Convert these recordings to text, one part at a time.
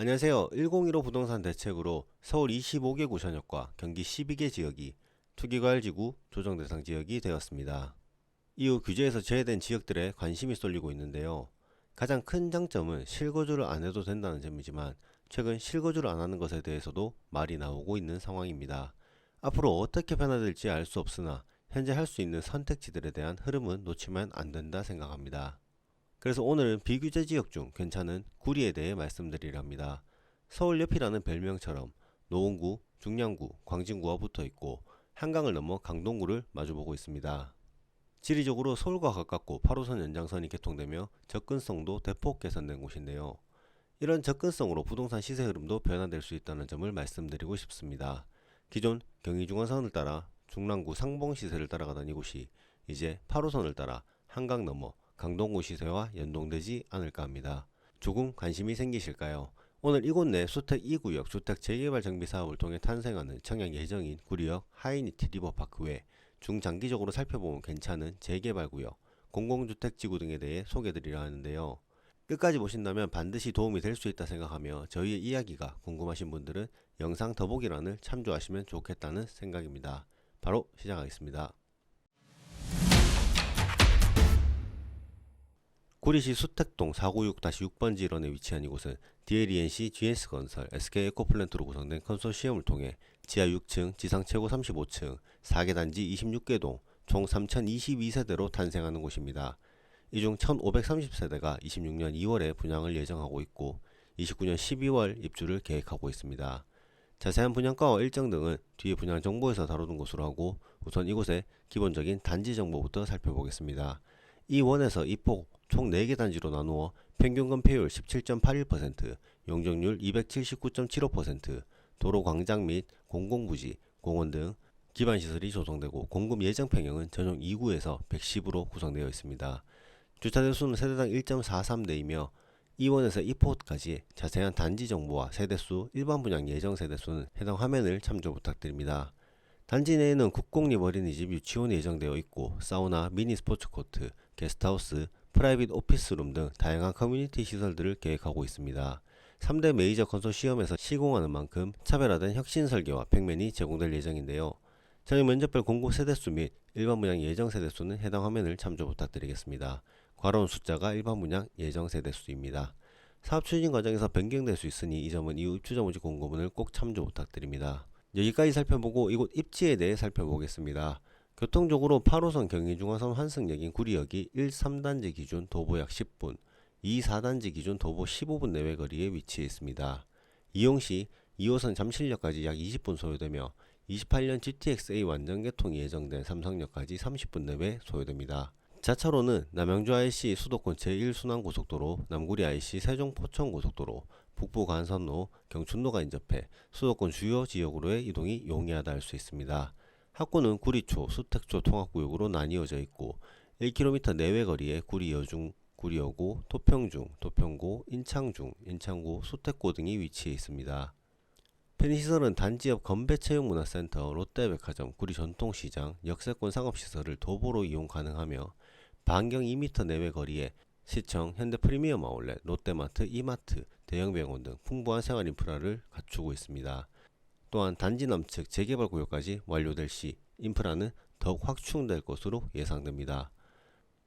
안녕하세요. 1015 부동산 대책으로 서울 25개 구션역과 경기 12개 지역이 투기과열지구 조정 대상 지역이 되었습니다. 이후 규제에서 제외된 지역들에 관심이 쏠리고 있는데요. 가장 큰 장점은 실거주를 안 해도 된다는 점이지만 최근 실거주를 안 하는 것에 대해서도 말이 나오고 있는 상황입니다. 앞으로 어떻게 변화될지 알 수 없으나 현재 할 수 있는 선택지들에 대한 흐름은 놓치면 안 된다 생각합니다. 그래서 오늘은 비규제 지역 중 괜찮은 구리에 대해 말씀드리려 합니다. 서울 옆이라는 별명처럼 노원구, 중량구, 광진구와 붙어 있고 한강을 넘어 강동구를 마주보고 있습니다. 지리적으로 서울과 가깝고 8호선 연장선이 개통되며 접근성도 대폭 개선된 곳인데요. 이런 접근성으로 부동산 시세 흐름도 변화될 수 있다는 점을 말씀드리고 싶습니다. 기존 경의중앙선을 따라 중랑구 상봉 시세를 따라가던 이곳이 이제 8호선을 따라 한강 넘어 강동구 시세와 연동되지 않을까 합니다. 조금 관심이 생기실까요? 오늘 이곳 내 수택 2구역 주택 재개발 정비 사업을 통해 탄생하는 청약 예정인 구리역 하이니티 리버파크 외 중장기적으로 살펴보면 괜찮은 재개발구역, 공공주택지구 등에 대해 소개드리려 하는데요. 끝까지 보신다면 반드시 도움이 될 수 있다 생각하며 저희의 이야기가 궁금하신 분들은 영상 더보기란을 참조하시면 좋겠다는 생각입니다. 바로 시작하겠습니다. 구리시 수택동 496-6번지 일원에 위치한 이곳은 DLENC GS건설, SK에코플랜트로 구성된 컨소시엄을 통해 지하 6층, 지상 최고 35층, 4개 단지 26개 동, 총 3022세대로 탄생하는 곳입니다. 이 중 1530세대가 26년 2월에 분양을 예정하고 있고 29년 12월 입주를 계획하고 있습니다. 자세한 분양가와 일정 등은 뒤에 분양 정보에서 다루는 것으로 하고 우선 이곳의 기본적인 단지 정보부터 살펴보겠습니다. 이 원에서 이 폭 총 4개 단지로 나누어 평균 건폐율 17.81%, 용적률 279.75%, 도로 광장 및 공공부지, 공원 등 기반시설이 조성되고 공급 예정 평형은 전용 2구에서 110으로 구성되어 있습니다. 주차대 수는 세대당 1.43대이며 2원에서 2포까지 자세한 단지 정보와 세대수, 일반 분양 예정 세대수는 해당 화면을 참조 부탁드립니다. 단지 내에는 국공립 어린이집 유치원이 예정되어 있고 사우나, 미니 스포츠코트, 게스트하우스, 프라이빗 오피스룸 등 다양한 커뮤니티 시설들을 계획하고 있습니다. 3대 메이저 컨소시엄에서 시공하는 만큼 차별화된 혁신 설계와 평면이 제공될 예정인데요. 전용 면적별 공급 세대수 및 일반 분양 예정 세대수는 해당 화면을 참조 부탁드리겠습니다. 괄호는 숫자가 일반 분양 예정 세대수입니다. 사업 추진 과정에서 변경될 수 있으니 이 점은 이후 입주자 모집 공고문을 꼭 참조 부탁드립니다. 여기까지 살펴보고 이곳 입지에 대해 살펴보겠습니다. 교통적으로 8호선 경의중앙선 환승역인 구리역이 1, 3단지 기준 도보 약 10분, 2, 4단지 기준 도보 15분 내외 거리에 위치해 있습니다. 이용시 2호선 잠실역까지 약 20분 소요되며 28년 GTX-A 완전 개통이 예정된 삼성역까지 30분 내외 소요됩니다. 자차로는 남양주 IC 수도권 제1순환고속도로, 남구리 IC 세종 포천고속도로, 북부 간선로, 경춘로가 인접해 수도권 주요 지역으로의 이동이 용이하다 할 수 있습니다. 학구는 구리초, 수택초 통합구역으로 나뉘어져 있고 1km 내외 거리에 구리여중, 구리여고, 토평중, 토평고, 인창중, 인창고, 수택고 등이 위치해 있습니다. 편의시설은 단지 옆 건배체육문화센터, 롯데백화점, 구리전통시장, 역세권 상업시설을 도보로 이용 가능하며 반경 2m 내외 거리에 시청, 현대프리미엄 아울렛, 롯데마트, 이마트, 대형병원 등 풍부한 생활 인프라를 갖추고 있습니다. 또한 단지 남측 재개발 구역까지 완료될 시 인프라는 더욱 확충될 것으로 예상됩니다.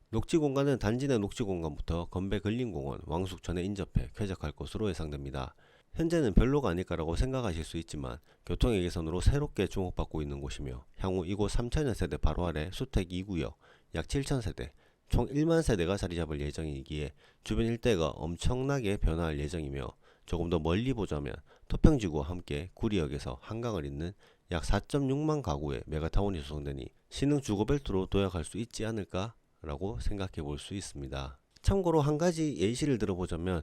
녹지공간은 단지 내 녹지공간부터 건배근린공원, 왕숙천에 인접해 쾌적할 것으로 예상됩니다. 현재는 별로가 아닐까라고 생각하실 수 있지만 교통의 개선으로 새롭게 주목받고 있는 곳이며 향후 이곳 3천여 세대 바로 아래 수택 2구역 약 7천 세대, 총 1만 세대가 자리 잡을 예정이기에 주변 일대가 엄청나게 변화할 예정이며 조금 더 멀리 보자면 토평지구와 함께 구리역에서 한강을 잇는 약 4.6만 가구의 메가타운이 조성되니 신흥 주거벨트로 도약할 수 있지 않을까 라고 생각해 볼 수 있습니다. 참고로 한 가지 예시를 들어보자면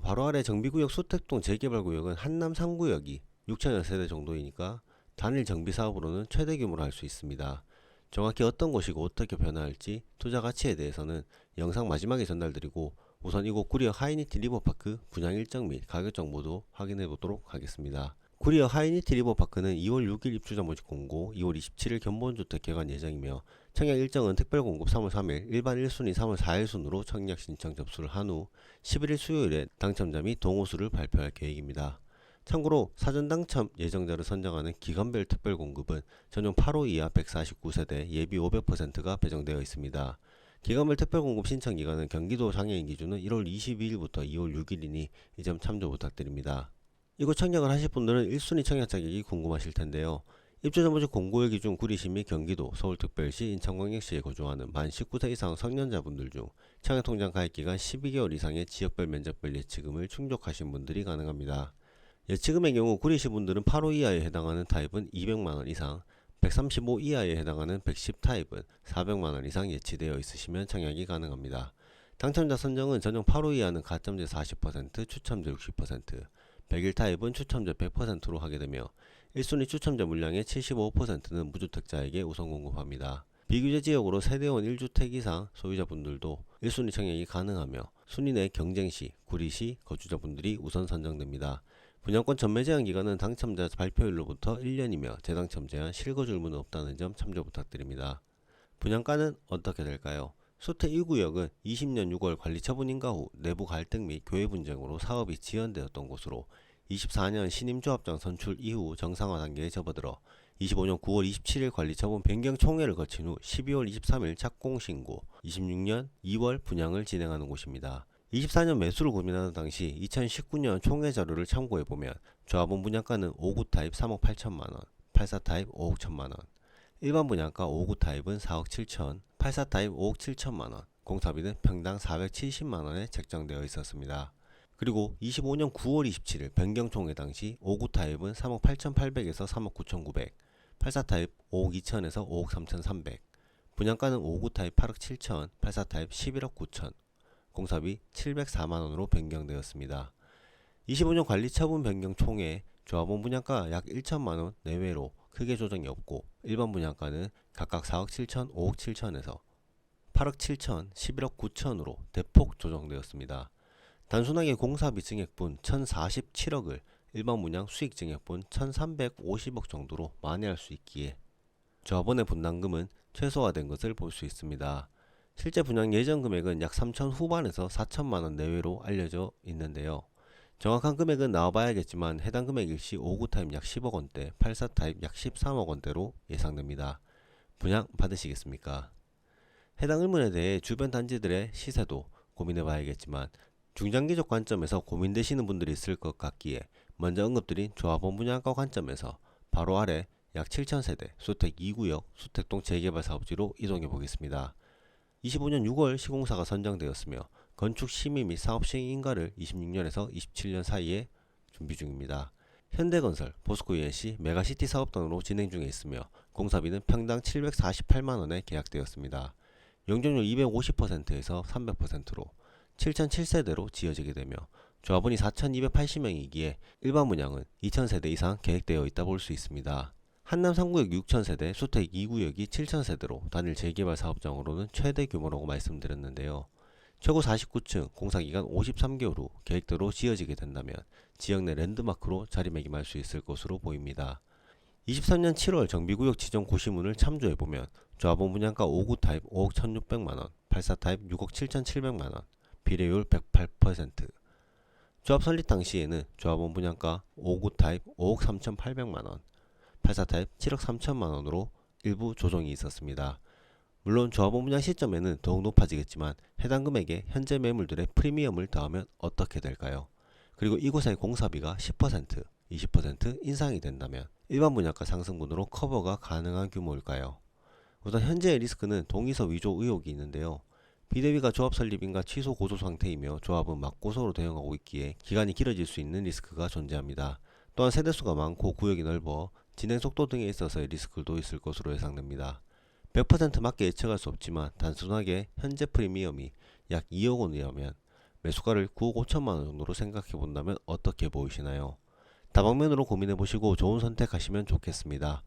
바로 아래 정비구역 수택동 재개발구역은 한남 3구역이 6천여 세대 정도이니까 단일 정비사업으로는 최대 규모로 할 수 있습니다. 정확히 어떤 곳이고 어떻게 변화할지 투자 가치에 대해서는 영상 마지막에 전달드리고 우선 이곳 구리역 하이니티 리버파크 분양 일정 및 가격 정보도 확인해 보도록 하겠습니다. 구리역 하이니티 리버파크는 2월 6일 입주자 모집 공고, 2월 27일 견본주택 개관 예정이며 청약 일정은 특별공급 3월 3일, 일반 1순위 3월 4일 순으로 청약 신청 접수를 한 후 11일 수요일에 당첨자 및 동호수를 발표할 계획입니다. 참고로 사전 당첨 예정자를 선정하는 기간별 특별공급은 전용 8호 이하 149세대 예비 500%가 배정되어 있습니다. 기간별 특별공급 신청 기간은 경기도 장애인 기준은 1월 22일부터 2월 6일이니 이 점 참조 부탁드립니다. 이곳 청약을 하실 분들은 1순위 청약 자격이 궁금하실 텐데요. 입주자 모집 공고일 기준 구리시 및 경기도, 서울특별시, 인천광역시에 거주하는 만 19세 이상 성년자분들 중 청약통장 가입기간 12개월 이상의 지역별 면적별 예치금을 충족하신 분들이 가능합니다. 예치금의 경우 구리시 분들은 8호 이하에 해당하는 타입은 200만원 이상, 135 이하에 해당하는 110 타입은 400만원 이상 예치되어 있으시면 청약이 가능합니다. 당첨자 선정은 전용 8호 이하는 가점제 40%, 추첨제 60%, 101 타입은 추첨제 100%로 하게 되며 1순위 추첨자 물량의 75%는 무주택자에게 우선 공급합니다. 비규제 지역으로 세대원 1주택 이상 소유자분들도 1순위 청약이 가능하며 순위 내 경쟁시, 구리시 거주자분들이 우선 선정됩니다. 분양권 전매 제한 기간은 당첨자 발표일로부터 1년이며 재당첨 제한, 실거주 의무는 없다는 점 참조 부탁드립니다. 분양가는 어떻게 될까요? 수택 1구역은 20년 6월 관리 처분 인가 후 내부 갈등 및 교외 분쟁으로 사업이 지연되었던 곳으로 24년 신임조합장 선출 이후 정상화 단계에 접어들어 25년 9월 27일 관리 처분 변경 총회를 거친 후 12월 23일 착공 신고, 26년 2월 분양을 진행하는 곳입니다. 24년 매수를 고민하는 당시 2019년 총회 자료를 참고해보면 조합원 분양가는 5구 타입 3억 8천만원, 84 타입 5억 1천만원, 일반 분양가 5구 타입은 4억 7천, 84 타입 5억 7천만원, 공사비는 평당 470만원에 책정되어 있었습니다. 그리고 25년 9월 27일 변경총회 당시 5구 타입은 3억 8,800에서 3억 9,900, 84 타입 5억 2천에서 5억 3,300, 분양가는 5구 타입 8억 7천, 84 타입 11억 9천, 공사비 704만원으로 변경되었습니다. 25년 관리처분 변경 총회 조합원 분양가 약 1천만원 내외로 크게 조정이 없고 일반 분양가는 각각 4억 7천, 5억 7천에서 8억 7천, 11억 9천으로 대폭 조정되었습니다. 단순하게 공사비 증액분 1047억을 일반 분양 수익 증액분 1350억 정도로 만회할 수 있기에 조합원의 분담금은 최소화된 것을 볼 수 있습니다. 실제 분양 예정 금액은 약 3천 후반에서 4천만원 내외로 알려져 있는데요. 정확한 금액은 나와봐야겠지만 해당 금액 일시 5구 타입 약 10억원대, 84 타입 약 13억원대로 예상됩니다. 분양 받으시겠습니까? 해당 의문에 대해 주변 단지들의 시세도 고민해봐야겠지만 중장기적 관점에서 고민되시는 분들이 있을 것 같기에 먼저 언급드린 조합원 분양가 관점에서 바로 아래 약 7,000세대 수택 2구역 수택동 재개발 사업지로 이동해 보겠습니다. 25년 6월 시공사가 선정되었으며 건축 심의 및 사업 시행 인가를 26년에서 27년 사이에 준비 중입니다. 현대건설, 포스코 ENC, 메가시티 사업단으로 진행 중에 있으며 공사비는 평당 748만원에 계약되었습니다. 용적률 250%에서 300%로 7,007세대로 지어지게 되며 조합원이 4,280명이기에 일반 분양은 2,000세대 이상 계획되어 있다 볼 수 있습니다. 한남 3구역 6,000세대, 수택 2구역이 7,000세대로 단일 재개발 사업장으로는 최대 규모라고 말씀드렸는데요. 최고 49층, 공사기간 53개월 후 계획대로 지어지게 된다면 지역 내 랜드마크로 자리매김할 수 있을 것으로 보입니다. 23년 7월 정비구역 지정 고시문을 참조해보면 조합원 분양가 5구 타입 5억 1,600만원, 84 타입 6억 7,700만원, 비례율 108%. 조합 설립 당시에는 조합원 분양가 5구 타입 5억 3,800만원, 84 타입 7억 3천만원으로 일부 조정이 있었습니다. 물론 조합원 분양 시점에는 더욱 높아지겠지만 해당 금액에 현재 매물들의 프리미엄을 더하면 어떻게 될까요? 그리고 이곳의 공사비가 10%, 20% 인상이 된다면 일반 분양가 상승분으로 커버가 가능한 규모일까요? 우선 현재의 리스크는 동의서 위조 의혹이 있는데요. 비대위가 조합 설립인가 취소 고소 상태이며 조합은 맞고소로 대응하고 있기에 기간이 길어질 수 있는 리스크가 존재합니다. 또한 세대수가 많고 구역이 넓어 진행 속도 등에 있어서의 리스크도 있을 것으로 예상됩니다. 100% 맞게 예측할 수 없지만 단순하게 현재 프리미엄이 약 2억 원이라면 매수가를 9억 5천만 원 정도로 생각해 본다면 어떻게 보이시나요? 다방면으로 고민해 보시고 좋은 선택하시면 좋겠습니다.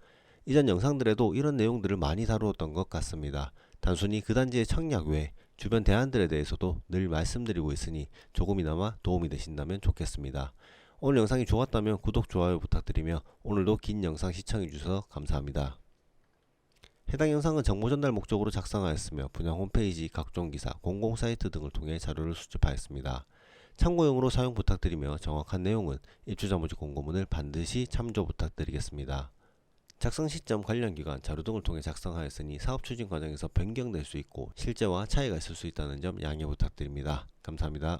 이전 영상들에도 이런 내용들을 많이 다루었던 것 같습니다. 단순히 그 단지의 청약 외 주변 대안들에 대해서도 늘 말씀드리고 있으니 조금이나마 도움이 되신다면 좋겠습니다. 오늘 영상이 좋았다면 구독, 좋아요 부탁드리며 오늘도 긴 영상 시청해주셔서 감사합니다. 해당 영상은 정보 전달 목적으로 작성하였으며 분양 홈페이지, 각종 기사, 공공 사이트 등을 통해 자료를 수집하였습니다. 참고용으로 사용 부탁드리며 정확한 내용은 입주자 모집 공고문을 반드시 참조 부탁드리겠습니다. 작성 시점, 관련 기관, 자료 등을 통해 작성하였으니 사업 추진 과정에서 변경될 수 있고 실제와 차이가 있을 수 있다는 점 양해 부탁드립니다. 감사합니다.